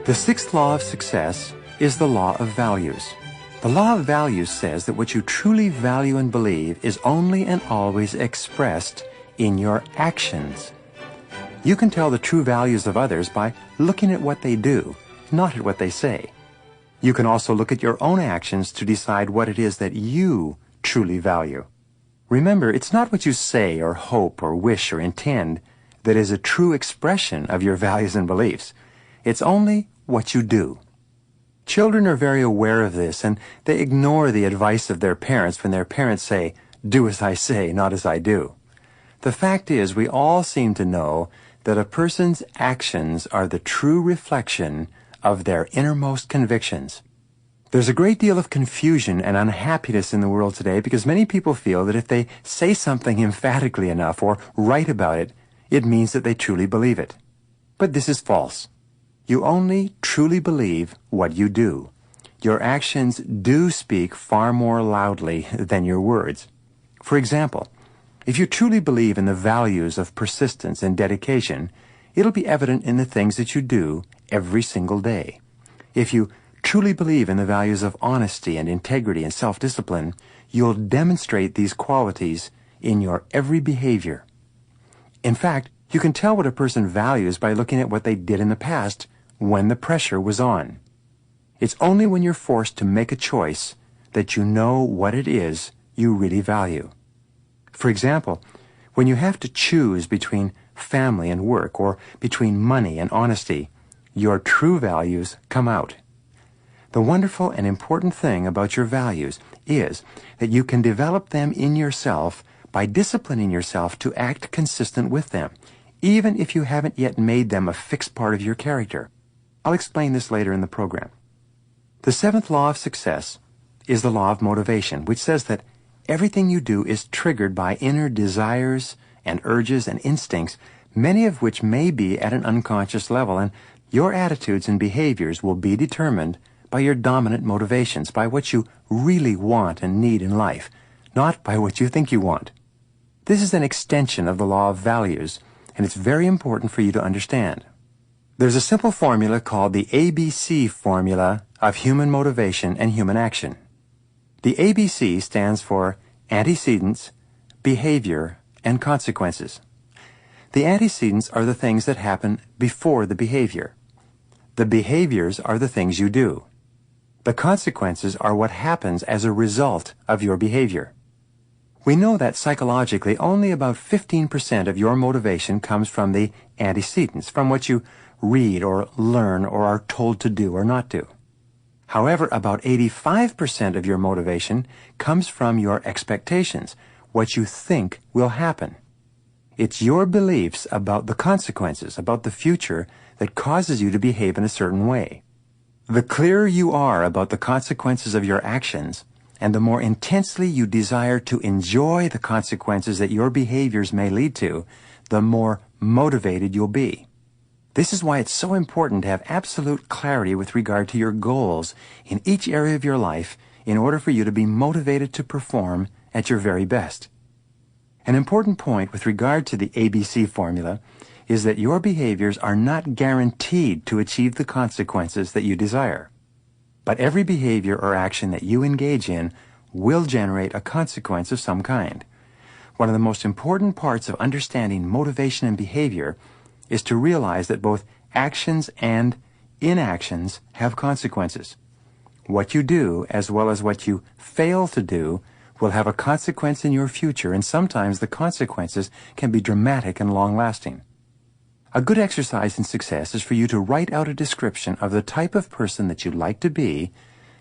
The sixth law of success is the law of values. The law of values says that what you truly value and believe is only and always expressed in your actions. You can tell the true values of others by looking at what they do, not at what they say. You can also look at your own actions to decide what it is that you truly value. Remember, it's not what you say or hope or wish or intend that is a true expression of your values and beliefs. It's only what you do. Children are very aware of this, and they ignore the advice of their parents when their parents say, "Do as I say, not as I do." The fact is, we all seem to know that a person's actions are the true reflection of their innermost convictions. There's a great deal of confusion and unhappiness in the world today because many people feel that if they say something emphatically enough or write about it, it means that they truly believe it. But this is false. You only truly believe what you do. Your actions do speak far more loudly than your words. For example, if you truly believe in the values of persistence and dedication, it'll be evident in the things that you do every single day. If you truly believe in the values of honesty and integrity and self-discipline, you'll demonstrate these qualities in your every behavior. In fact, you can tell what a person values by looking at what they did in the past when the pressure was on. It's only when you're forced to make a choice that you know what it is you really value. For example, when you have to choose between family and work or between money and honesty, your true values come out. The wonderful and important thing about your values is that you can develop them in yourself by disciplining yourself to act consistent with them, even if you haven't yet made them a fixed part of your character. I'll explain this later in the program. The seventh law of success is the law of motivation, which says that everything you do is triggered by inner desires and urges and instincts, many of which may be at an unconscious level, and your attitudes and behaviors will be determined by your dominant motivations, by what you really want and need in life, not by what you think you want. This is an extension of the law of values, and it's very important for you to understand. There's a simple formula called the ABC formula of human motivation and human action. The ABC stands for antecedents, behavior, and consequences. The antecedents are the things that happen before the behavior. The behaviors are the things you do. The consequences are what happens as a result of your behavior. We know that psychologically only about 15% of your motivation comes from the antecedents, from what you read or learn or are told to do or not do. However, about 85% of your motivation comes from your expectations, what you think will happen. It's your beliefs about the consequences, about the future, that causes you to behave in a certain way. The clearer you are about the consequences of your actions, and the more intensely you desire to enjoy the consequences that your behaviors may lead to, the more motivated you'll be. This is why it's so important to have absolute clarity with regard to your goals in each area of your life in order for you to be motivated to perform at your very best. An important point with regard to the ABC formula is that your behaviors are not guaranteed to achieve the consequences that you desire. But every behavior or action that you engage in will generate a consequence of some kind. One of the most important parts of understanding motivation and behavior is to realize that both actions and inactions have consequences. What you do, as well as what you fail to do, will have a consequence in your future, and sometimes the consequences can be dramatic and long-lasting. A good exercise in success is for you to write out a description of the type of person that you'd like to be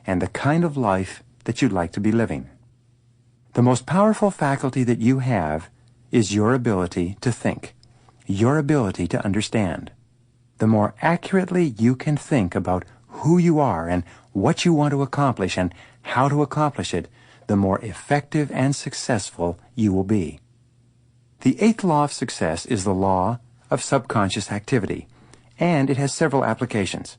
and the kind of life that you'd like to be living. The most powerful faculty that you have is your ability to think, your ability to understand. The more accurately you can think about who you are and what you want to accomplish and how to accomplish it, the more effective and successful you will be. The eighth law of success is the law of subconscious activity, and it has several applications.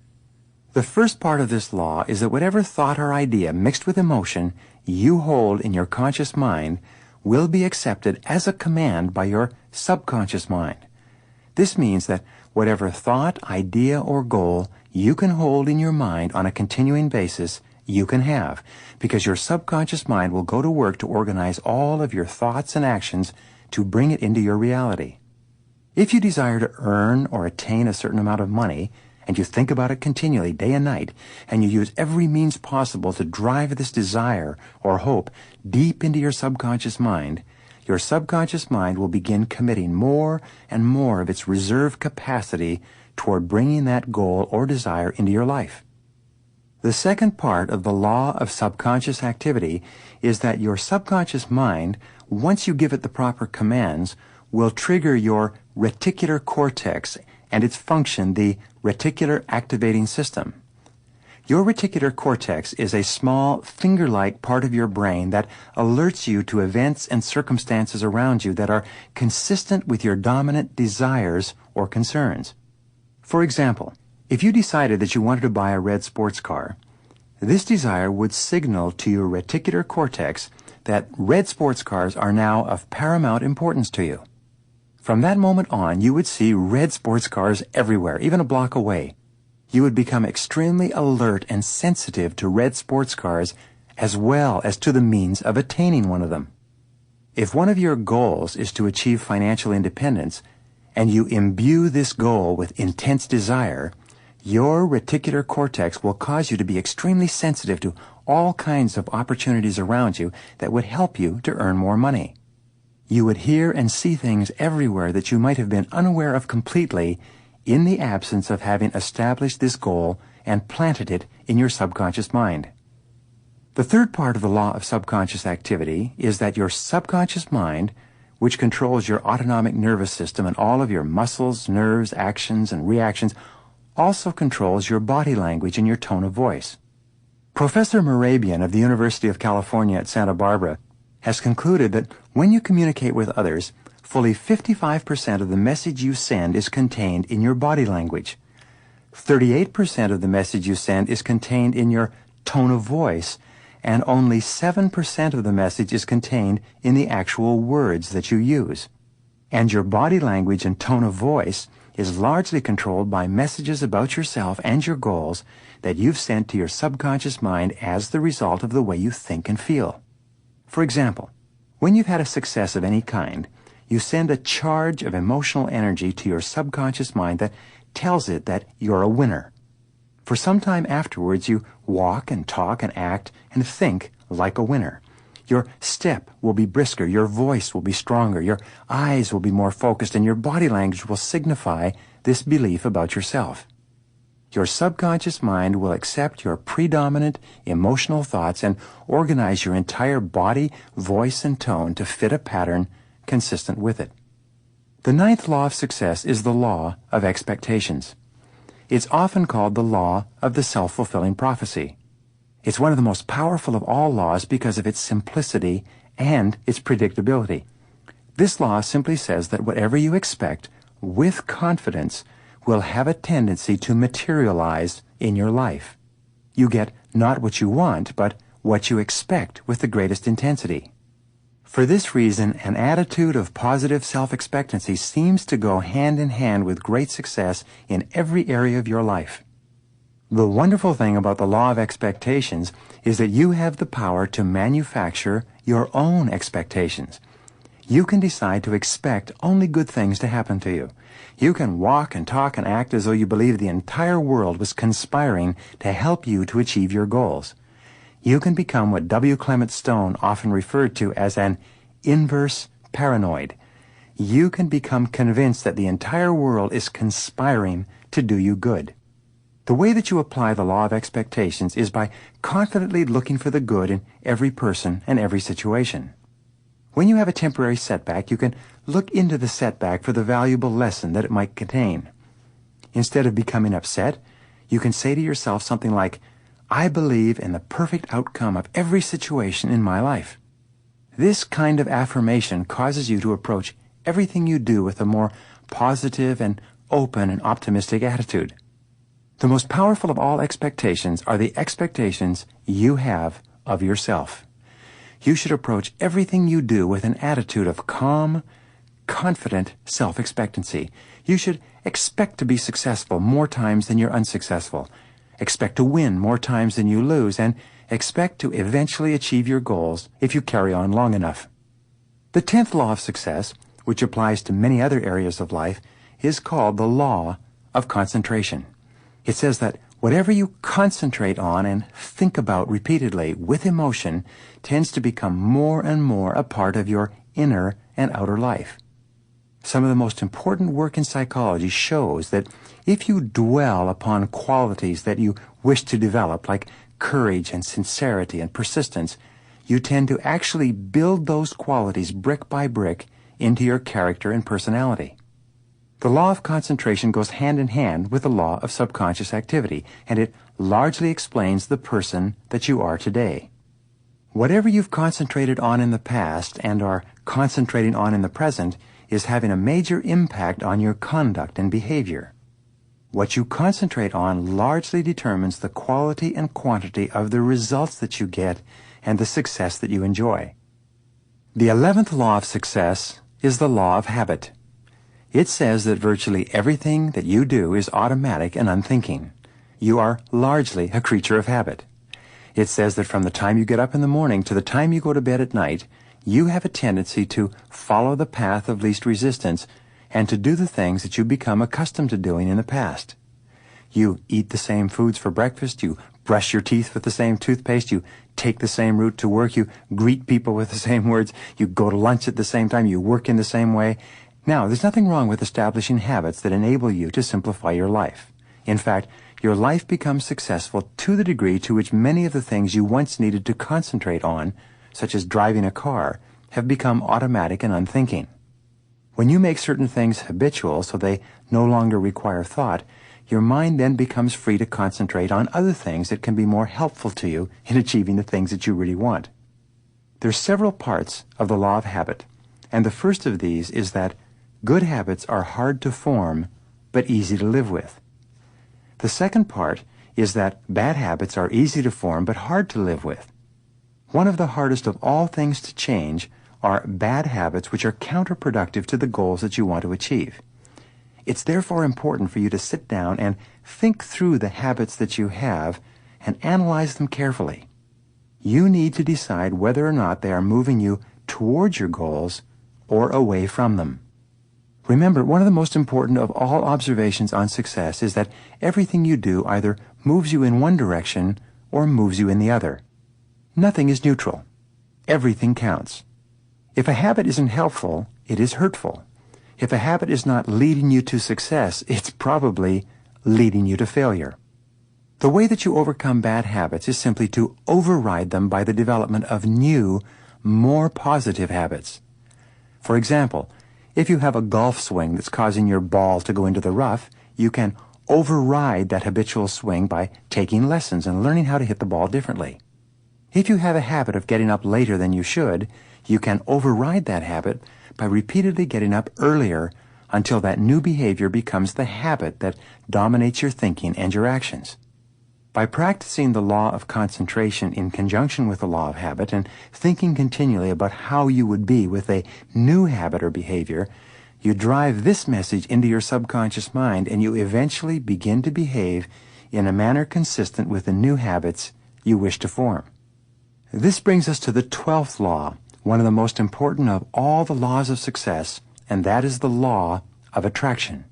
The first part of this law is that whatever thought or idea mixed with emotion you hold in your conscious mind will be accepted as a command by your subconscious mind. This means that whatever thought, idea, or goal you can hold in your mind on a continuing basis, you can have, because your subconscious mind will go to work to organize all of your thoughts and actions to bring it into your reality. If you desire to earn or attain a certain amount of money, and you think about it continually day and night, and you use every means possible to drive this desire or hope deep into your subconscious mind, your subconscious mind will begin committing more and more of its reserve capacity toward bringing that goal or desire into your life. The second part of the law of subconscious activity is that your subconscious mind, once you give it the proper commands, will trigger your reticular cortex and its function, the reticular activating system. Your reticular cortex is a small, finger-like part of your brain that alerts you to events and circumstances around you that are consistent with your dominant desires or concerns. For example, if you decided that you wanted to buy a red sports car, this desire would signal to your reticular cortex that red sports cars are now of paramount importance to you. From that moment on, you would see red sports cars everywhere, even a block away. You would become extremely alert and sensitive to red sports cars as well as to the means of attaining one of them. If one of your goals is to achieve financial independence, and you imbue this goal with intense desire, your reticular cortex will cause you to be extremely sensitive to all kinds of opportunities around you that would help you to earn more money. You would hear and see things everywhere that you might have been unaware of completely in the absence of having established this goal and planted it in your subconscious mind. The third part of the law of subconscious activity is that your subconscious mind, which controls your autonomic nervous system and all of your muscles, nerves, actions, and reactions, also controls your body language and your tone of voice. Professor Morabian of the University of California at Santa Barbara has concluded that when you communicate with others, fully 55% of the message you send is contained in your body language. 38% of the message you send is contained in your tone of voice, and only 7% of the message is contained in the actual words that you use. And your body language and tone of voice is largely controlled by messages about yourself and your goals that you've sent to your subconscious mind as the result of the way you think and feel. For example, when you've had a success of any kind, you send a charge of emotional energy to your subconscious mind that tells it that you're a winner. For some time afterwards, you walk and talk and act and think like a winner. Your step will be brisker, your voice will be stronger, your eyes will be more focused, and your body language will signify this belief about yourself. Your subconscious mind will accept your predominant emotional thoughts and organize your entire body, voice, and tone to fit a pattern consistent with it. The ninth law of success is the law of expectations. It's often called the law of the self-fulfilling prophecy. It's one of the most powerful of all laws because of its simplicity and its predictability. This law simply says that whatever you expect with confidence will have a tendency to materialize in your life. You get not what you want, but what you expect with the greatest intensity. For this reason, an attitude of positive self-expectancy seems to go hand in hand with great success in every area of your life. The wonderful thing about the law of expectations is that you have the power to manufacture your own expectations. You can decide to expect only good things to happen to you. You can walk and talk and act as though you believe the entire world was conspiring to help you to achieve your goals. You can become what W. Clement Stone often referred to as an inverse paranoid. You can become convinced that the entire world is conspiring to do you good. The way that you apply the law of expectations is by confidently looking for the good in every person and every situation. When you have a temporary setback, you can look into the setback for the valuable lesson that it might contain. Instead of becoming upset, you can say to yourself something like, I believe in the perfect outcome of every situation in my life. This kind of affirmation causes you to approach everything you do with a more positive and open and optimistic attitude. The most powerful of all expectations are the expectations you have of yourself. You should approach everything you do with an attitude of calm, confident self-expectancy. You should expect to be successful more times than you're unsuccessful. Expect to win more times than you lose, and expect to eventually achieve your goals if you carry on long enough. The 10th law of success, which applies to many other areas of life, is called the law of concentration. It says that whatever you concentrate on and think about repeatedly with emotion tends to become more and more a part of your inner and outer life. Some of the most important work in psychology shows that if you dwell upon qualities that you wish to develop, like courage and sincerity and persistence, you tend to actually build those qualities brick by brick into your character and personality. The law of concentration goes hand in hand with the law of subconscious activity, and it largely explains the person that you are today. Whatever you've concentrated on in the past and are concentrating on in the present is having a major impact on your conduct and behavior. What you concentrate on largely determines the quality and quantity of the results that you get and the success that you enjoy. The 11th law of success is the law of habit. It says that virtually everything that you do is automatic and unthinking. You are largely a creature of habit. It says that from the time you get up in the morning to the time you go to bed at night, you have a tendency to follow the path of least resistance and to do the things that you become accustomed to doing in the past. You eat the same foods for breakfast, you brush your teeth with the same toothpaste, you take the same route to work, you greet people with the same words, you go to lunch at the same time, you work in the same way. Now, there's nothing wrong with establishing habits that enable you to simplify your life. In fact, your life becomes successful to the degree to which many of the things you once needed to concentrate on, such as driving a car, have become automatic and unthinking. When you make certain things habitual so they no longer require thought, your mind then becomes free to concentrate on other things that can be more helpful to you in achieving the things that you really want. There's several parts of the law of habit, and the first of these is that good habits are hard to form but easy to live with. The second part is that bad habits are easy to form but hard to live with. One of the hardest of all things to change are bad habits which are counterproductive to the goals that you want to achieve. It's therefore important for you to sit down and think through the habits that you have and analyze them carefully. You need to decide whether or not they are moving you towards your goals or away from them. Remember, one of the most important of all observations on success is that everything you do either moves you in one direction or moves you in the other. Nothing is neutral. Everything counts. If a habit isn't helpful, it is hurtful. If a habit is not leading you to success, it's probably leading you to failure. The way that you overcome bad habits is simply to override them by the development of new, more positive habits. For example, if you have a golf swing that's causing your ball to go into the rough, you can override that habitual swing by taking lessons and learning how to hit the ball differently. If you have a habit of getting up later than you should, you can override that habit by repeatedly getting up earlier until that new behavior becomes the habit that dominates your thinking and your actions. By practicing the law of concentration in conjunction with the law of habit and thinking continually about how you would be with a new habit or behavior, you drive this message into your subconscious mind and you eventually begin to behave in a manner consistent with the new habits you wish to form. This brings us to the 12th law, one of the most important of all the laws of success, and that is the law of attraction.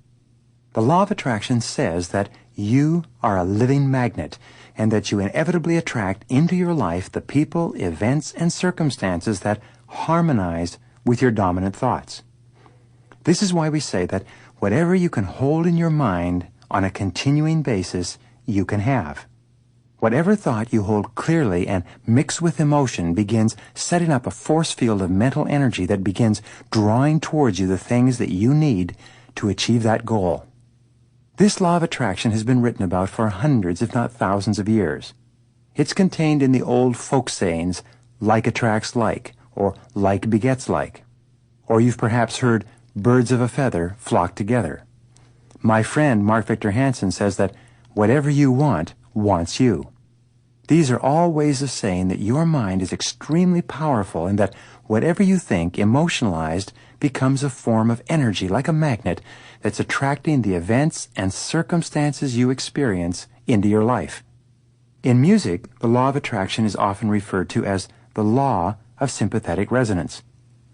The law of attraction says that you are a living magnet and that you inevitably attract into your life the people, events, and circumstances that harmonize with your dominant thoughts. This is why we say that whatever you can hold in your mind on a continuing basis, you can have. Whatever thought you hold clearly and mix with emotion begins setting up a force field of mental energy that begins drawing towards you the things that you need to achieve that goal. This law of attraction has been written about for hundreds, if not thousands of years. It's contained in the old folk sayings, like attracts like, or like begets like. Or you've perhaps heard, birds of a feather flock together. My friend Mark Victor Hansen says that whatever you want, wants you. These are all ways of saying that your mind is extremely powerful and that whatever you think emotionalized becomes a form of energy like a magnet that's attracting the events and circumstances you experience into your life. In music, the law of attraction is often referred to as the law of sympathetic resonance.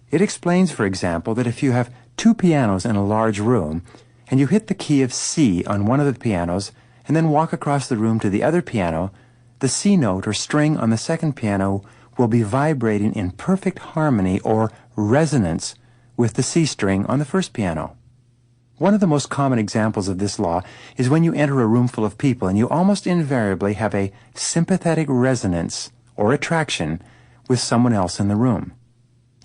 It explains, for example, that if you have two pianos in a large room and you hit the key of C on one of the pianos and then walk across the room to the other piano, the C note or string on the second piano will be vibrating in perfect harmony or resonance with the C string on the first piano. One of the most common examples of this law is when you enter a room full of people and you almost invariably have a sympathetic resonance or attraction with someone else in the room.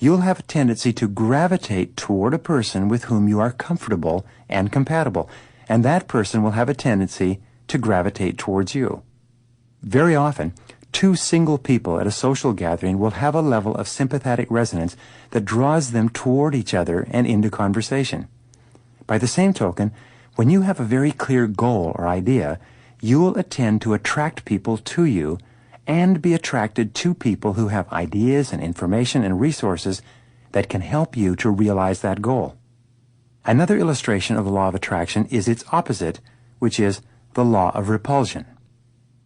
You'll have a tendency to gravitate toward a person with whom you are comfortable and compatible, and that person will have a tendency to gravitate towards you. Very often, two single people at a social gathering will have a level of sympathetic resonance that draws them toward each other and into conversation. By the same token, when you have a very clear goal or idea, you will attend to attract people to you and be attracted to people who have ideas and information and resources that can help you to realize that goal. Another illustration of the law of attraction is its opposite, which is the law of repulsion.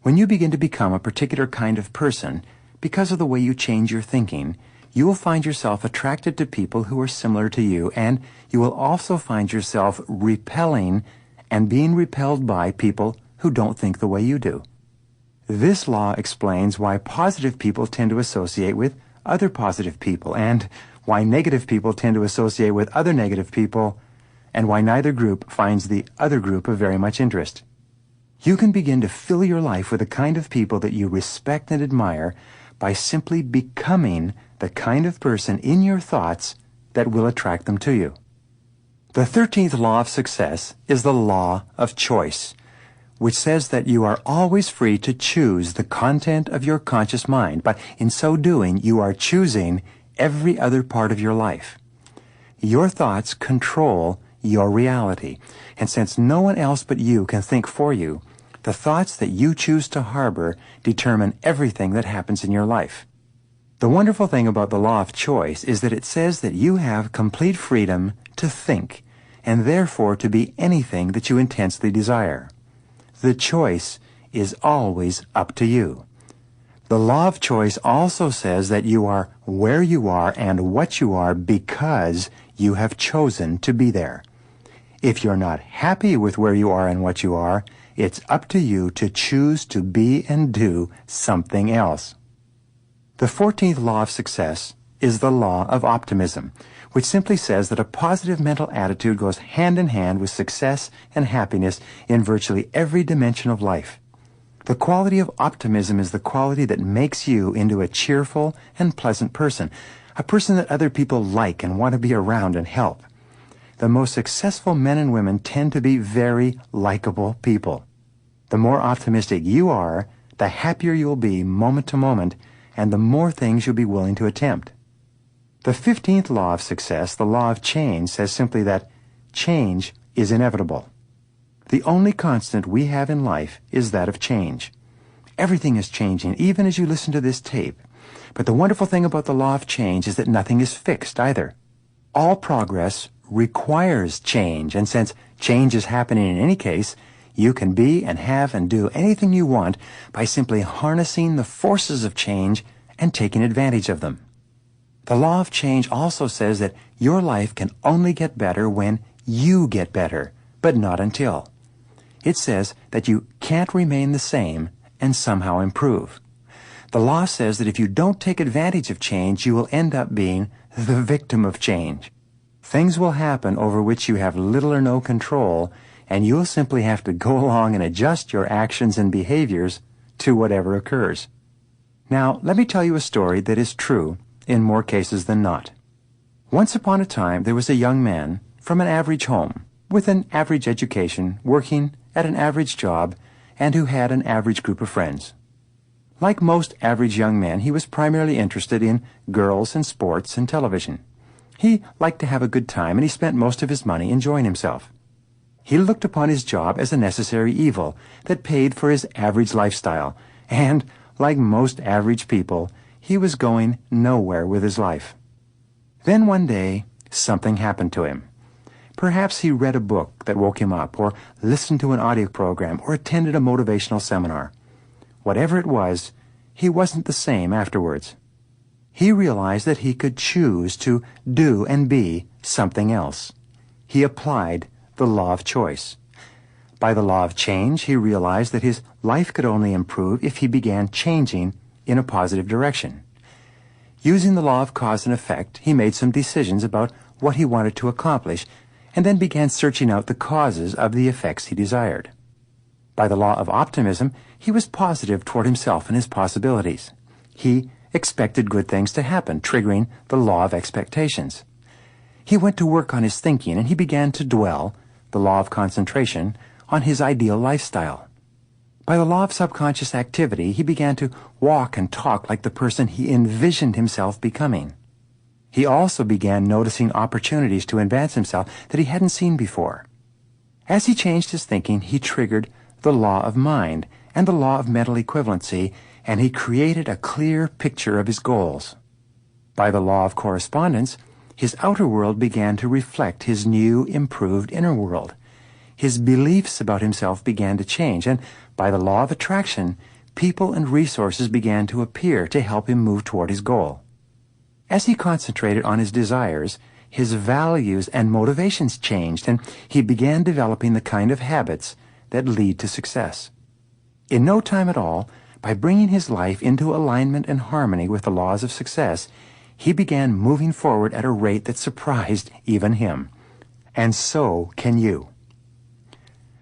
When you begin to become a particular kind of person, because of the way you change your thinking, you will find yourself attracted to people who are similar to you, and you will also find yourself repelling and being repelled by people who don't think the way you do. This law explains why positive people tend to associate with other positive people, and why negative people tend to associate with other negative people, and why neither group finds the other group of very much interest. You can begin to fill your life with the kind of people that you respect and admire by simply becoming the kind of person in your thoughts that will attract them to you. The 13th law of success is the law of choice, which says that you are always free to choose the content of your conscious mind, but in so doing, you are choosing every other part of your life. Your thoughts control your reality, and since no one else but you can think for you, the thoughts that you choose to harbor determine everything that happens in your life. The wonderful thing about the law of choice is that it says that you have complete freedom to think, and therefore to be anything that you intensely desire. The choice is always up to you. The law of choice also says that you are where you are and what you are because you have chosen to be there. If you're not happy with where you are and what you are, it's up to you to choose to be and do something else. The 14th law of success is the law of optimism, which simply says that a positive mental attitude goes hand in hand with success and happiness in virtually every dimension of life. The quality of optimism is the quality that makes you into a cheerful and pleasant person, a person that other people like and want to be around and help. The most successful men and women tend to be very likable people. The more optimistic you are, the happier you'll be moment to moment, and the more things you'll be willing to attempt. The 15th law of success, the law of change, says simply that change is inevitable. The only constant we have in life is that of change. Everything is changing, even as you listen to this tape. But the wonderful thing about the law of change is that nothing is fixed either. All progress requires change, and since change is happening in any case, you can be and have and do anything you want by simply harnessing the forces of change and taking advantage of them. The law of change also says that your life can only get better when you get better, but not until. It says that you can't remain the same and somehow improve. The law says that if you don't take advantage of change, you will end up being the victim of change. Things will happen over which you have little or no control, and you'll simply have to go along and adjust your actions and behaviors to whatever occurs. Now, let me tell you a story that is true in more cases than not. Once upon a time, there was a young man from an average home, with an average education, working at an average job, and who had an average group of friends. Like most average young men, he was primarily interested in girls and sports and television. He liked to have a good time, and he spent most of his money enjoying himself. He looked upon his job as a necessary evil that paid for his average lifestyle, and like most average people, he was going nowhere with his life. Then one day, something happened to him. Perhaps he read a book that woke him up, or listened to an audio program, or attended a motivational seminar. Whatever it was, he wasn't the same afterwards. He realized that he could choose to do and be something else. He applied the law of choice. By the law of change, he realized that his life could only improve if he began changing in a positive direction. Using the law of cause and effect, he made some decisions about what he wanted to accomplish, and then began searching out the causes of the effects he desired. By the law of optimism, he was positive toward himself and his possibilities. He expected good things to happen, triggering the law of expectations. He went to work on his thinking, and he began to dwell, the law of concentration, on his ideal lifestyle. By the law of subconscious activity, he began to walk and talk like the person he envisioned himself becoming. He also began noticing opportunities to advance himself that he hadn't seen before. As he changed his thinking, he triggered the law of mind and the law of mental equivalency, and he created a clear picture of his goals. By the law of correspondence, his outer world began to reflect his new, improved inner world. His beliefs about himself began to change, and by the law of attraction, people and resources began to appear to help him move toward his goal. As he concentrated on his desires, his values and motivations changed, and he began developing the kind of habits that lead to success. In no time at all, by bringing his life into alignment and harmony with the laws of success, he began moving forward at a rate that surprised even him. And so can you.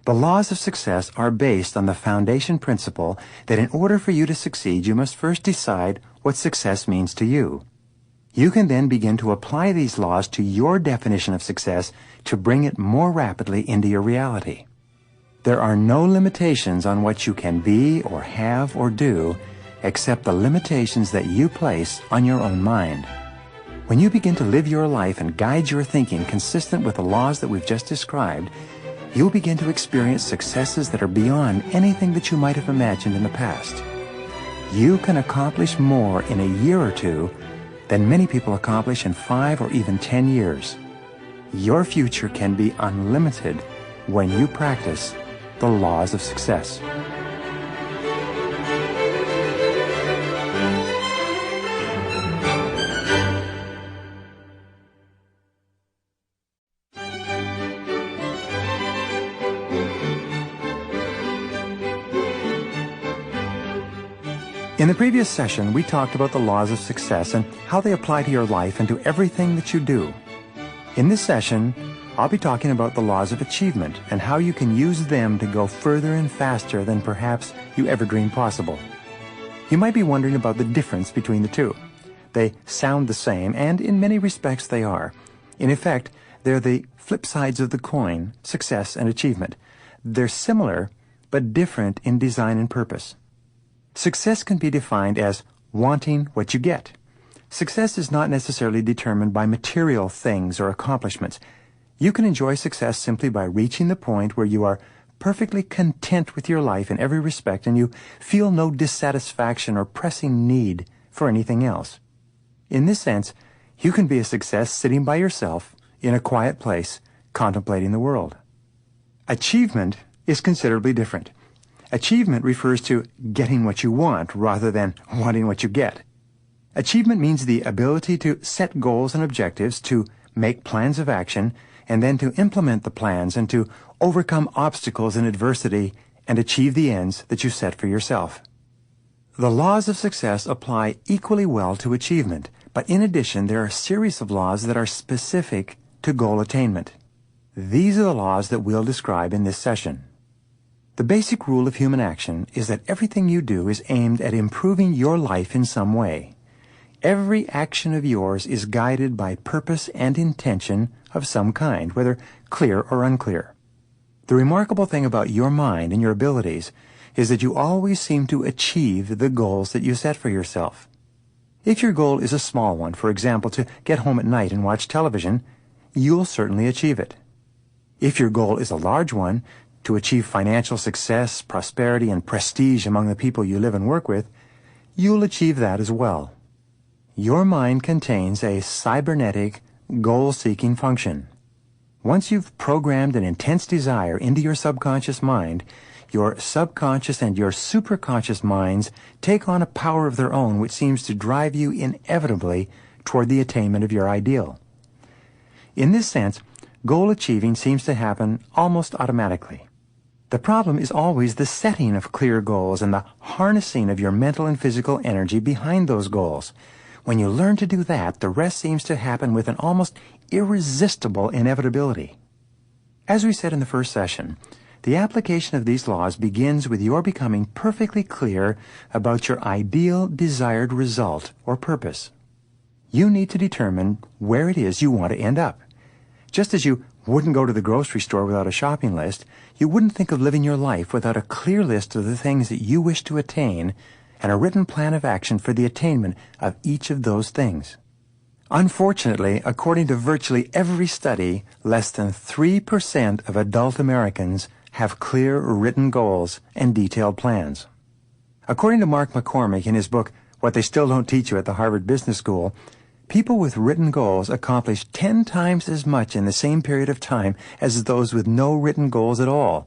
The laws of success are based on the foundation principle that in order for you to succeed, you must first decide what success means to you. You can then begin to apply these laws to your definition of success to bring it more rapidly into your reality. There are no limitations on what you can be or have or do except the limitations that you place on your own mind. When you begin to live your life and guide your thinking consistent with the laws that we've just described, you'll begin to experience successes that are beyond anything that you might have imagined in the past. You can accomplish more in a year or two than many people accomplish in 5 or even 10 years. Your future can be unlimited when you practice the laws of success. In the previous session, we talked about the laws of success and how they apply to your life and to everything that you do. In this session, I'll be talking about the laws of achievement and how you can use them to go further and faster than perhaps you ever dreamed possible. You might be wondering about the difference between the two. They sound the same, and in many respects they are. In effect, they're the flip sides of the coin, success and achievement. They're similar, but different in design and purpose. Success can be defined as wanting what you get. Success is not necessarily determined by material things or accomplishments. You can enjoy success simply by reaching the point where you are perfectly content with your life in every respect and you feel no dissatisfaction or pressing need for anything else. In this sense, you can be a success sitting by yourself in a quiet place, contemplating the world. Achievement is considerably different. Achievement refers to getting what you want rather than wanting what you get. Achievement means the ability to set goals and objectives, to make plans of action, and then to implement the plans and to overcome obstacles and adversity and achieve the ends that you set for yourself. The laws of success apply equally well to achievement, but in addition, there are a series of laws that are specific to goal attainment. These are the laws that we'll describe in this session. The basic rule of human action is that everything you do is aimed at improving your life in some way. Every action of yours is guided by purpose and intention of some kind, whether clear or unclear. The remarkable thing about your mind and your abilities is that you always seem to achieve the goals that you set for yourself. If your goal is a small one, for example, to get home at night and watch television, you'll certainly achieve it. If your goal is a large one, to achieve financial success, prosperity, and prestige among the people you live and work with, you'll achieve that as well. Your mind contains a cybernetic, goal-seeking function. Once you've programmed an intense desire into your subconscious mind, your subconscious and your superconscious minds take on a power of their own which seems to drive you inevitably toward the attainment of your ideal. In this sense, goal achieving seems to happen almost automatically. The problem is always the setting of clear goals and the harnessing of your mental and physical energy behind those goals. When you learn to do that, the rest seems to happen with an almost irresistible inevitability. As we said in the first session, the application of these laws begins with your becoming perfectly clear about your ideal desired result or purpose. You need to determine where it is you want to end up. Just as you wouldn't go to the grocery store without a shopping list, you wouldn't think of living your life without a clear list of the things that you wish to attain and a written plan of action for the attainment of each of those things. Unfortunately, according to virtually every study, less than 3% of adult Americans have clear written goals and detailed plans. According to Mark McCormick in his book, What They Still Don't Teach You at the Harvard Business School, people with written goals accomplish 10 times as much in the same period of time as those with no written goals at all.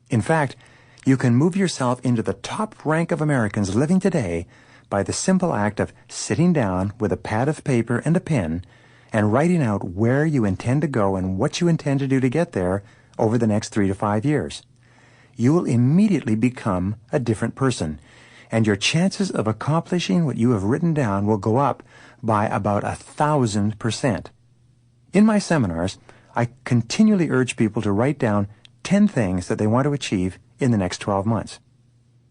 In fact, you can move yourself into the top rank of Americans living today by the simple act of sitting down with a pad of paper and a pen and writing out where you intend to go and what you intend to do to get there over the next 3 to 5 years. You will immediately become a different person, and your chances of accomplishing what you have written down will go up by about 1,000%. In my seminars, I continually urge people to write down 10 things that they want to achieve in the next 12 months.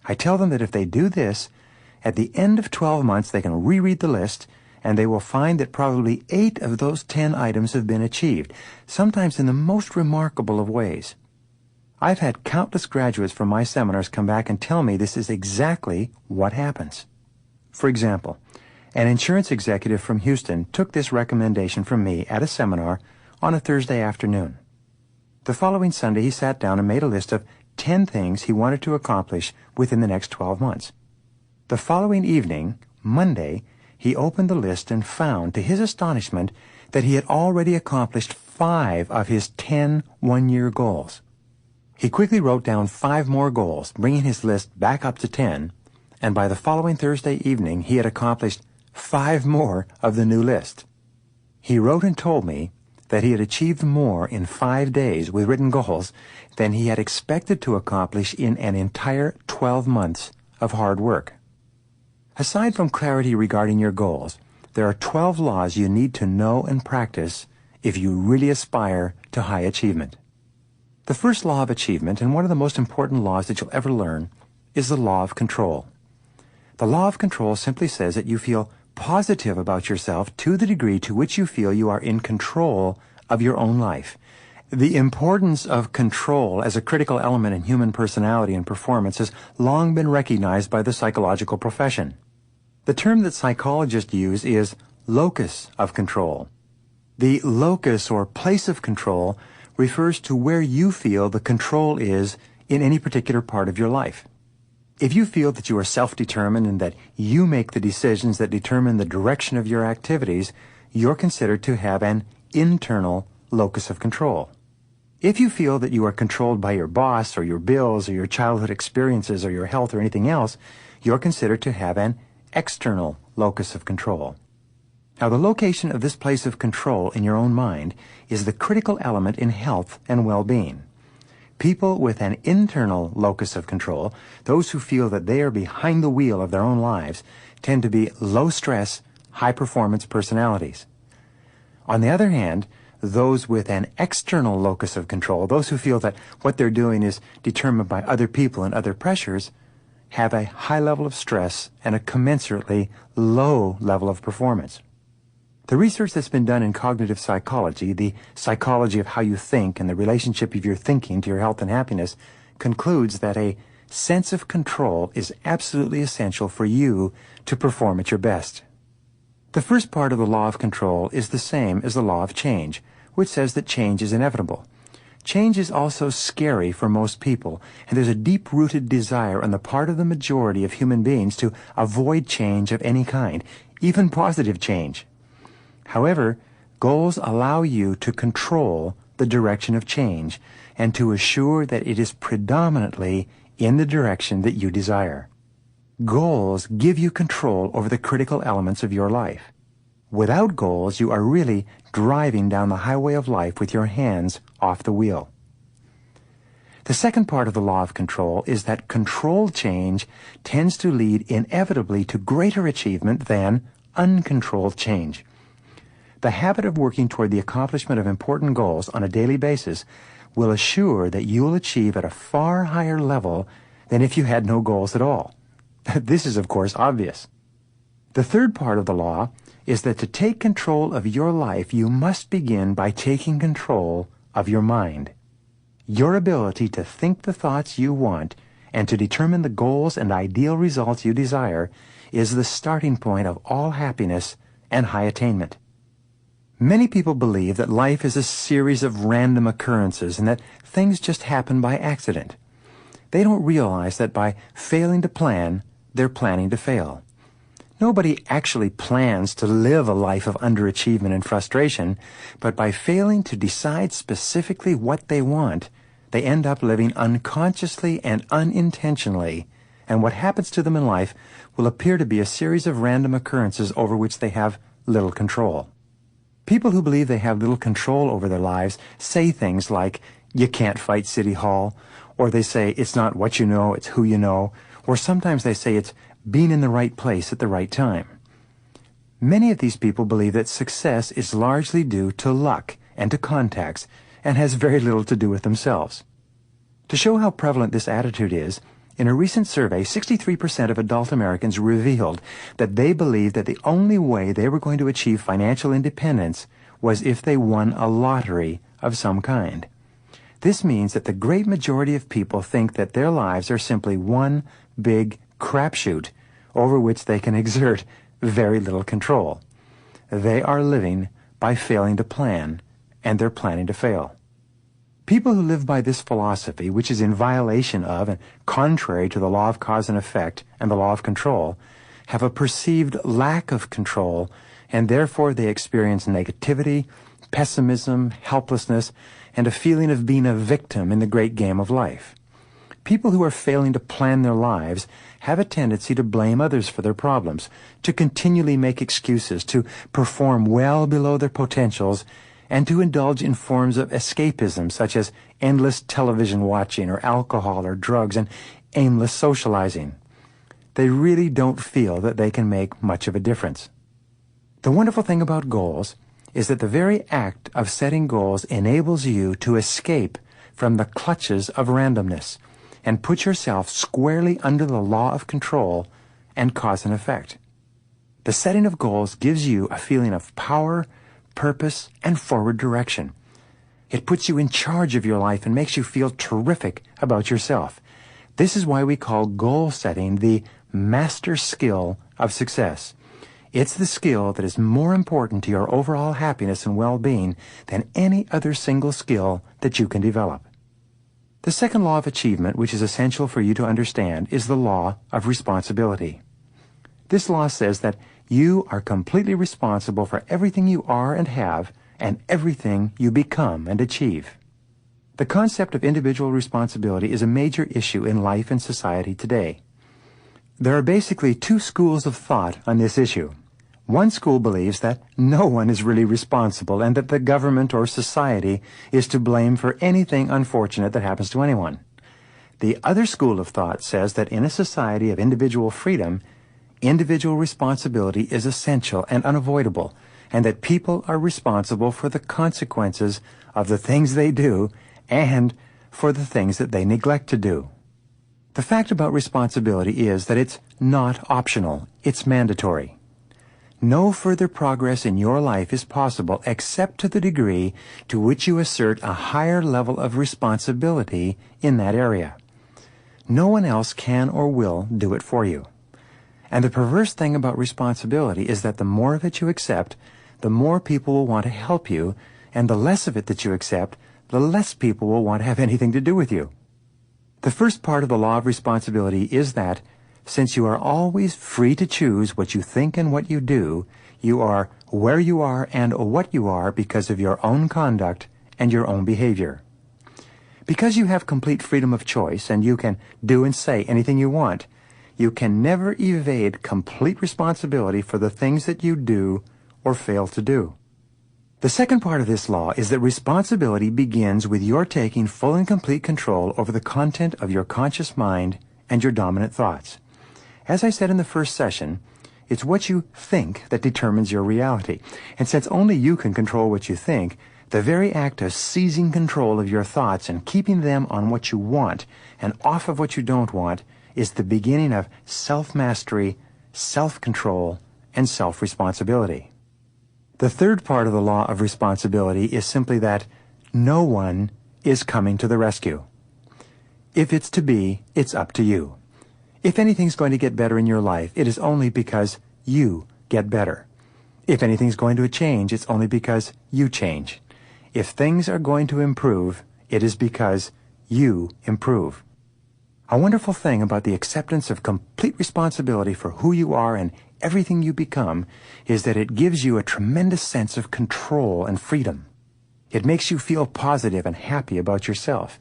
I tell them that if they do this, at the end of 12 months they can reread the list and they will find that probably 8 of those 10 items have been achieved, sometimes in the most remarkable of ways. I've had countless graduates from my seminars come back and tell me this is exactly what happens. For example, an insurance executive from Houston took this recommendation from me at a seminar on a Thursday afternoon. The following Sunday he sat down and made a list of 10 things he wanted to accomplish within the next 12 months. The following evening, Monday, he opened the list and found, to his astonishment, that he had already accomplished 5 of his 10 one-year goals. He quickly wrote down 5 more goals, bringing his list back up to 10, and by the following Thursday evening, he had accomplished 5 more of the new list. He wrote and told me that he had achieved more in 5 days with written goals than he had expected to accomplish in an entire 12 months of hard work. Aside from clarity regarding your goals, there are 12 laws you need to know and practice if you really aspire to high achievement. The first law of achievement, and one of the most important laws that you'll ever learn, is the law of control. The law of control simply says that you feel positive about yourself to the degree to which you feel you are in control of your own life. The importance of control as a critical element in human personality and performance has long been recognized by the psychological profession. The term that psychologists use is locus of control. The locus or place of control refers to where you feel the control is in any particular part of your life. If you feel that you are self-determined and that you make the decisions that determine the direction of your activities, you're considered to have an internal locus of control. If you feel that you are controlled by your boss or your bills or your childhood experiences or your health or anything else, you're considered to have an external locus of control. Now, the location of this place of control in your own mind is the critical element in health and well-being. People with an internal locus of control, those who feel that they are behind the wheel of their own lives, tend to be low-stress, high-performance personalities. On the other hand, those with an external locus of control, those who feel that what they're doing is determined by other people and other pressures, have a high level of stress and a commensurately low level of performance. The research that's been done in cognitive psychology, the psychology of how you think and the relationship of your thinking to your health and happiness, concludes that a sense of control is absolutely essential for you to perform at your best. The first part of the law of control is the same as the law of change, which says that change is inevitable. Change is also scary for most people, and there's a deep-rooted desire on the part of the majority of human beings to avoid change of any kind, even positive change. However, goals allow you to control the direction of change and to assure that it is predominantly in the direction that you desire. Goals give you control over the critical elements of your life. Without goals, you are really driving down the highway of life with your hands off the wheel. The second part of the law of control is that controlled change tends to lead inevitably to greater achievement than uncontrolled change. The habit of working toward the accomplishment of important goals on a daily basis will assure that you will achieve at a far higher level than if you had no goals at all. This is, of course, obvious. The third part of the law is that to take control of your life, you must begin by taking control of your mind. Your ability to think the thoughts you want and to determine the goals and ideal results you desire is the starting point of all happiness and high attainment. Many people believe that life is a series of random occurrences and that things just happen by accident. They don't realize that by failing to plan, they're planning to fail. Nobody actually plans to live a life of underachievement and frustration, but by failing to decide specifically what they want, they end up living unconsciously and unintentionally, and what happens to them in life will appear to be a series of random occurrences over which they have little control. People who believe they have little control over their lives say things like, "You can't fight City Hall," or they say, "It's not what you know, it's who you know," or sometimes they say it's being in the right place at the right time. Many of these people believe that success is largely due to luck and to contacts and has very little to do with themselves. To show how prevalent this attitude is, in a recent survey, 63% of adult Americans revealed that they believed that the only way they were going to achieve financial independence was if they won a lottery of some kind. This means that the great majority of people think that their lives are simply one big crapshoot over which they can exert very little control. They are living by failing to plan, and they're planning to fail. People who live by this philosophy, which is in violation of and contrary to the law of cause and effect and the law of control, have a perceived lack of control, and therefore they experience negativity, pessimism, helplessness, and a feeling of being a victim in the great game of life. People who are failing to plan their lives have a tendency to blame others for their problems, to continually make excuses, to perform well below their potentials, and to indulge in forms of escapism such as endless television watching or alcohol or drugs and aimless socializing. They really don't feel that they can make much of a difference. The wonderful thing about goals is that the very act of setting goals enables you to escape from the clutches of randomness and put yourself squarely under the law of control and cause and effect. The setting of goals gives you a feeling of power, purpose, and forward direction. It puts you in charge of your life and makes you feel terrific about yourself. This is why we call goal setting the master skill of success. It's the skill that is more important to your overall happiness and well-being than any other single skill that you can develop. The second law of achievement, which is essential for you to understand, is the law of responsibility. This law says that you are completely responsible for everything you are and have, and everything you become and achieve. The concept of individual responsibility is a major issue in life and society today. There are basically two schools of thought on this issue. One school believes that no one is really responsible and that the government or society is to blame for anything unfortunate that happens to anyone. The other school of thought says that in a society of individual freedom, individual responsibility is essential and unavoidable, and that people are responsible for the consequences of the things they do and for the things that they neglect to do. The fact about responsibility is that it's not optional, it's mandatory. No further progress in your life is possible except to the degree to which you assert a higher level of responsibility in that area. No one else can or will do it for you. And the perverse thing about responsibility is that the more of it you accept, the more people will want to help you, and the less of it that you accept, the less people will want to have anything to do with you. The first part of the law of responsibility is that, since you are always free to choose what you think and what you do, you are where you are and what you are because of your own conduct and your own behavior. Because you have complete freedom of choice and you can do and say anything you want, you can never evade complete responsibility for the things that you do or fail to do. The second part of this law is that responsibility begins with your taking full and complete control over the content of your conscious mind and your dominant thoughts. As I said in the first session, it's what you think that determines your reality. And since only you can control what you think, the very act of seizing control of your thoughts and keeping them on what you want and off of what you don't want is the beginning of self-mastery, self-control, and self-responsibility. The third part of the law of responsibility is simply that no one is coming to the rescue. If it's to be, it's up to you. If anything's going to get better in your life, it is only because you get better. If anything's going to change, it's only because you change. If things are going to improve, it is because you improve. A wonderful thing about the acceptance of complete responsibility for who you are and everything you become is that it gives you a tremendous sense of control and freedom. It makes you feel positive and happy about yourself.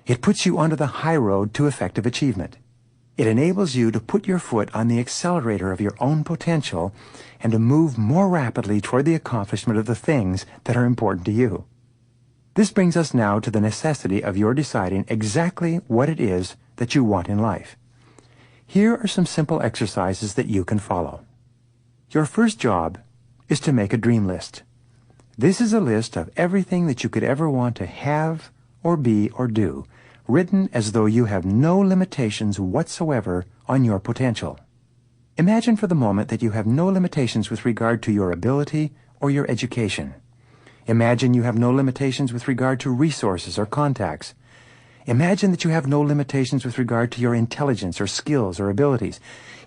It puts you onto the high road to effective achievement. It enables you to put your foot on the accelerator of your own potential and to move more rapidly toward the accomplishment of the things that are important to you. This brings us now to the necessity of your deciding exactly what it is that you want in life. Here are some simple exercises that you can follow. Your first job is to make a dream list. This is a list of everything that you could ever want to have or be or do, written as though you have no limitations whatsoever on your potential. Imagine for the moment that you have no limitations with regard to your ability or your education. Imagine you have no limitations with regard to resources or contacts. Imagine that you have no limitations with regard to your intelligence or skills or abilities.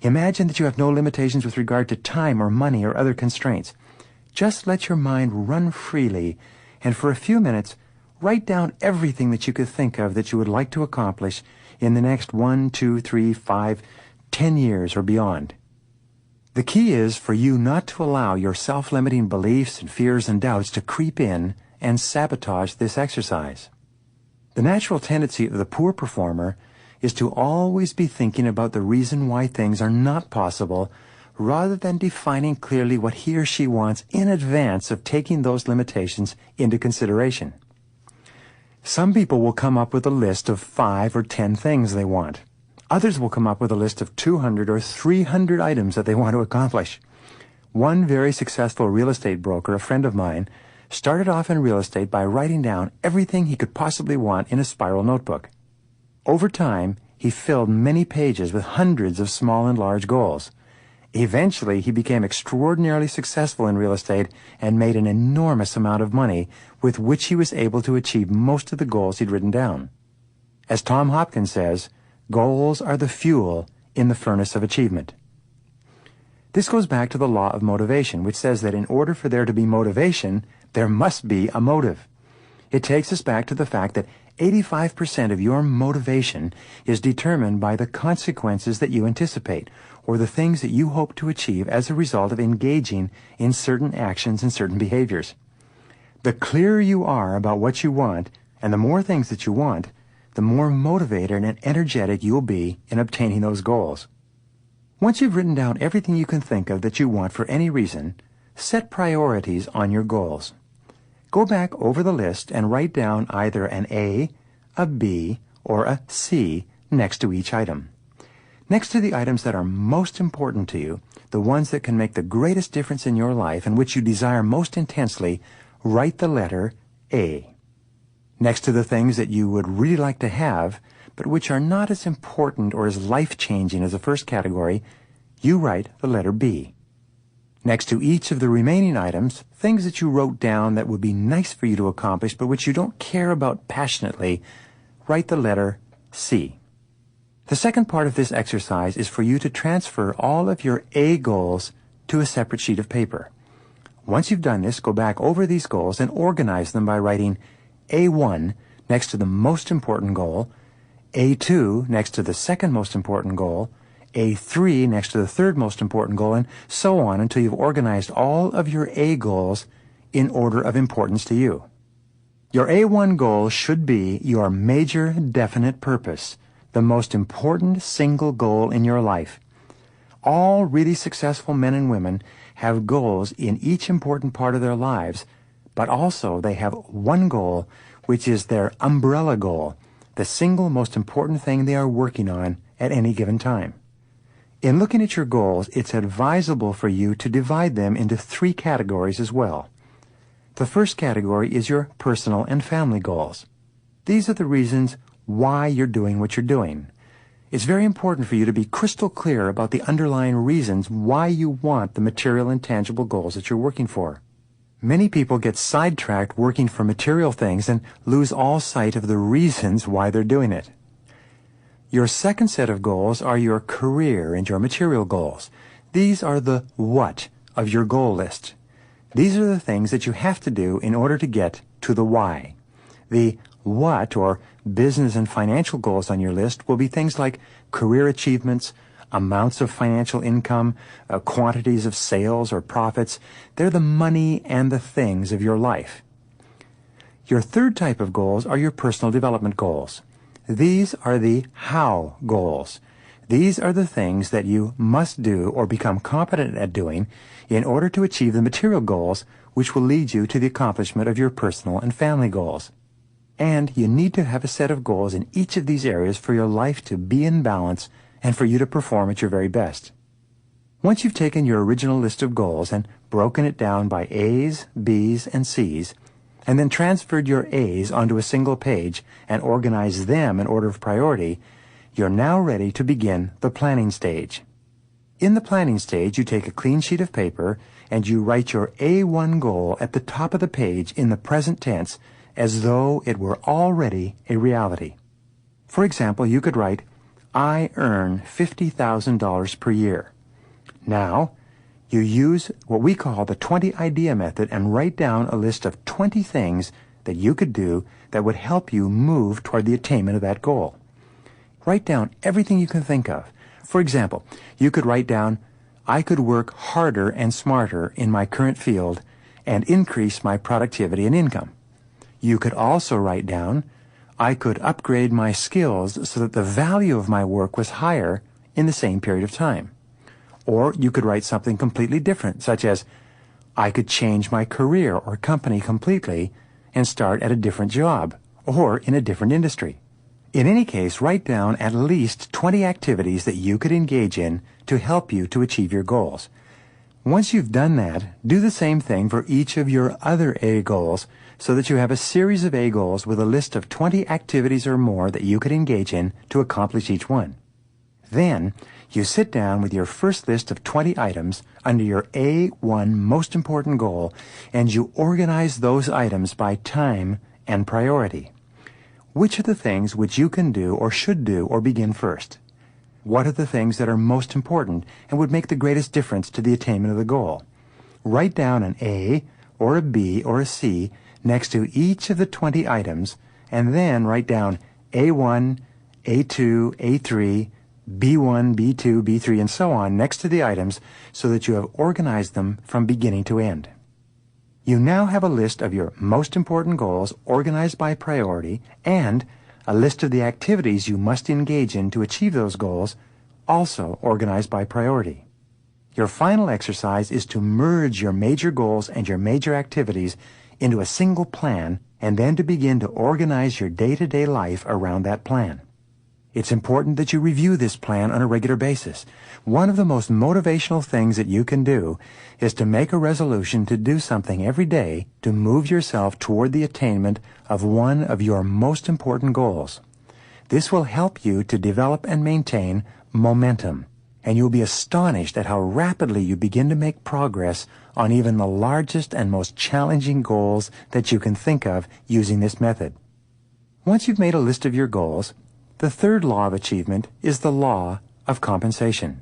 Imagine that you have no limitations with regard to time or money or other constraints. Just let your mind run freely, and for a few minutes, write down everything that you could think of that you would like to accomplish in the next 1, 2, 3, 5, 10 years or beyond. The key is for you not to allow your self-limiting beliefs and fears and doubts to creep in and sabotage this exercise. The natural tendency of the poor performer is to always be thinking about the reason why things are not possible rather than defining clearly what he or she wants in advance of taking those limitations into consideration. Some people will come up with a list of 5 or 10 things they want. Others will come up with a list of 200 or 300 items that they want to accomplish. One very successful real estate broker, a friend of mine, started off in real estate by writing down everything he could possibly want in a spiral notebook. Over time, he filled many pages with hundreds of small and large goals. Eventually, he became extraordinarily successful in real estate and made an enormous amount of money with which he was able to achieve most of the goals he'd written down. As Tom Hopkins says, goals are the fuel in the furnace of achievement. This goes back to the law of motivation, which says that in order for there to be motivation, there must be a motive. It takes us back to the fact that 85% of your motivation is determined by the consequences that you anticipate, or the things that you hope to achieve as a result of engaging in certain actions and certain behaviors. The clearer you are about what you want, and the more things that you want, the more motivated and energetic you'll be in obtaining those goals. Once you've written down everything you can think of that you want for any reason, set priorities on your goals. Go back over the list and write down either an A, a B, or a C next to each item. Next to the items that are most important to you, the ones that can make the greatest difference in your life and which you desire most intensely, write the letter A. Next to the things that you would really like to have, but which are not as important or as life-changing as the first category, you write the letter B. Next to each of the remaining items, things that you wrote down that would be nice for you to accomplish but which you don't care about passionately, write the letter C. The second part of this exercise is for you to transfer all of your A goals to a separate sheet of paper. Once you've done this, go back over these goals and organize them by writing A1 next to the most important goal, A2 next to the second most important goal, A3 next to the third most important goal, and so on until you've organized all of your A goals in order of importance to you. Your A1 goal should be your major definite purpose, the most important single goal in your life. All really successful men and women have goals in each important part of their lives, but also they have one goal which is their umbrella goal, the single most important thing they are working on at any given time. In looking at your goals, it's advisable for you to divide them into 3 categories as well. The first category is your personal and family goals. These are the reasons why you're doing what you're doing. It's very important for you to be crystal clear about the underlying reasons why you want the material and tangible goals that you're working for. Many people get sidetracked working for material things and lose all sight of the reasons why they're doing it. Your second set of goals are your career and your material goals. These are the what of your goal list. These are the things that you have to do in order to get to the why. The what, or business and financial goals on your list, will be things like career achievements, amounts of financial income, quantities of sales or profits. They're the money and the things of your life. Your third type of goals are your personal development goals. These are the how goals. These are the things that you must do or become competent at doing in order to achieve the material goals which will lead you to the accomplishment of your personal and family goals. And you need to have a set of goals in each of these areas for your life to be in balance and for you to perform at your very best. Once you've taken your original list of goals and broken it down by A's, B's, and C's, and then transferred your A's onto a single page and organized them in order of priority, you're now ready to begin the planning stage. In the planning stage, you take a clean sheet of paper and you write your A1 goal at the top of the page in the present tense as though it were already a reality. For example, you could write, I earn $50,000 per year. Now, you use what we call the 20 idea method and write down a list of 20 things that you could do that would help you move toward the attainment of that goal. Write down everything you can think of. For example, you could write down, I could work harder and smarter in my current field and increase my productivity and income. You could also write down, I could upgrade my skills so that the value of my work was higher in the same period of time. Or you could write something completely different, such as, I could change my career or company completely and start at a different job or in a different industry. In any case, write down at least 20 activities that you could engage in to help you to achieve your goals. Once you've done that, do the same thing for each of your other A goals so that you have a series of A goals with a list of 20 activities or more that you could engage in to accomplish each one. Then, you sit down with your first list of 20 items under your A1 most important goal and you organize those items by time and priority. Which are the things which you can do or should do or begin first? What are the things that are most important and would make the greatest difference to the attainment of the goal? Write down an A or a B or a C next to each of the 20 items and then write down A1, A2, A3, B1, B2, B3, and so on next to the items so that you have organized them from beginning to end. You now have a list of your most important goals organized by priority and a list of the activities you must engage in to achieve those goals also organized by priority. Your final exercise is to merge your major goals and your major activities into a single plan and then to begin to organize your day-to-day life around that plan. It's important that you review this plan on a regular basis. One of the most motivational things that you can do is to make a resolution to do something every day to move yourself toward the attainment of one of your most important goals. This will help you to develop and maintain momentum, and you'll be astonished at how rapidly you begin to make progress on even the largest and most challenging goals that you can think of using this method. Once you've made a list of your goals, the third law of achievement is the law of compensation.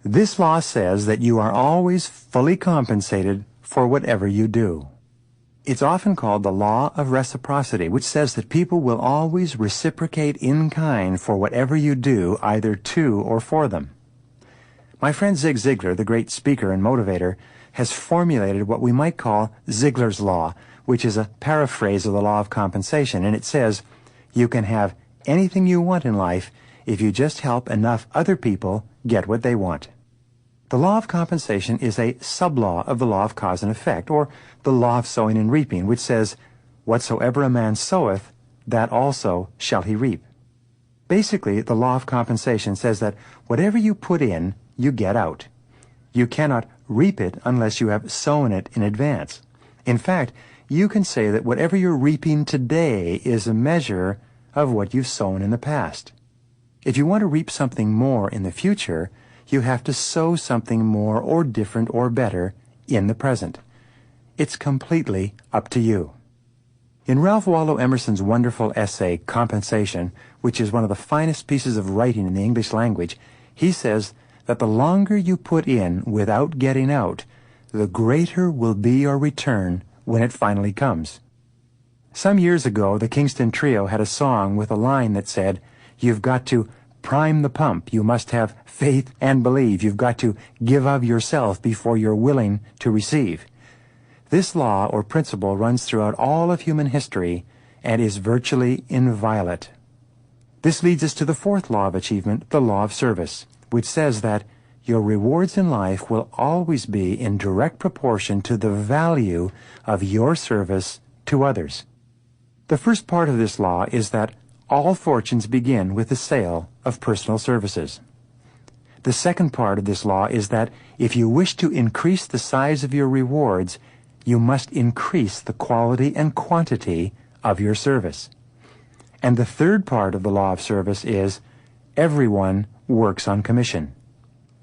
This law says that you are always fully compensated for whatever you do. It's often called the law of reciprocity, which says that people will always reciprocate in kind for whatever you do, either to or for them. My friend Zig Ziglar, the great speaker and motivator, has formulated what we might call Ziglar's Law, which is a paraphrase of the law of compensation, and it says, you can have anything you want in life if you just help enough other people get what they want. The law of compensation is a sub-law of the law of cause and effect, or the law of sowing and reaping, which says, whatsoever a man soweth, that also shall he reap. Basically, the law of compensation says that whatever you put in, you get out. You cannot reap it unless you have sown it in advance. In fact, you can say that whatever you're reaping today is a measure of what you've sown in the past. If you want to reap something more in the future, you have to sow something more or different or better in the present. It's completely up to you. In Ralph Waldo Emerson's wonderful essay, Compensation, which is one of the finest pieces of writing in the English language, he says that the longer you put in without getting out, the greater will be your return when it finally comes. Some years ago, the Kingston Trio had a song with a line that said, you've got to prime the pump, you must have faith and believe, you've got to give of yourself before you're willing to receive. This law or principle runs throughout all of human history and is virtually inviolate. This leads us to the fourth law of achievement, the law of service, which says that your rewards in life will always be in direct proportion to the value of your service to others. The first part of this law is that all fortunes begin with the sale of personal services. The second part of this law is that if you wish to increase the size of your rewards, you must increase the quality and quantity of your service. And the third part of the law of service is everyone works on commission.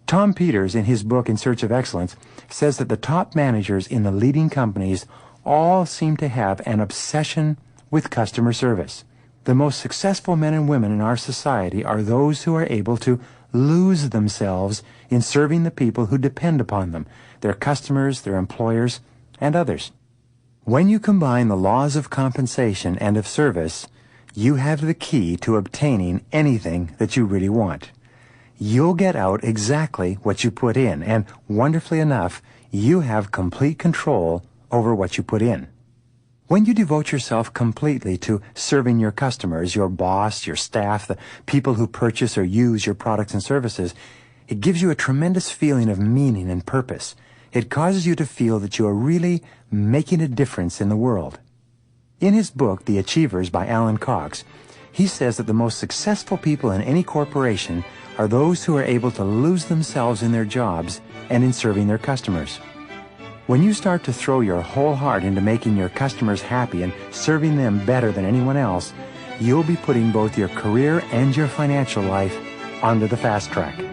Tom Peters, in his book In Search of Excellence, says that the top managers in the leading companies all seem to have an obsession with customer service. The most successful men and women in our society are those who are able to lose themselves in serving the people who depend upon them, their customers, their employers, and others. When you combine the laws of compensation and of service, you have the key to obtaining anything that you really want. You'll get out exactly what you put in, and wonderfully enough, you have complete control over what you put in. When you devote yourself completely to serving your customers, your boss, your staff, the people who purchase or use your products and services, it gives you a tremendous feeling of meaning and purpose. It causes you to feel that you are really making a difference in the world. In his book, The Achievers by Alan Cox, he says that the most successful people in any corporation are those who are able to lose themselves in their jobs and in serving their customers. When you start to throw your whole heart into making your customers happy and serving them better than anyone else, you'll be putting both your career and your financial life onto the fast track.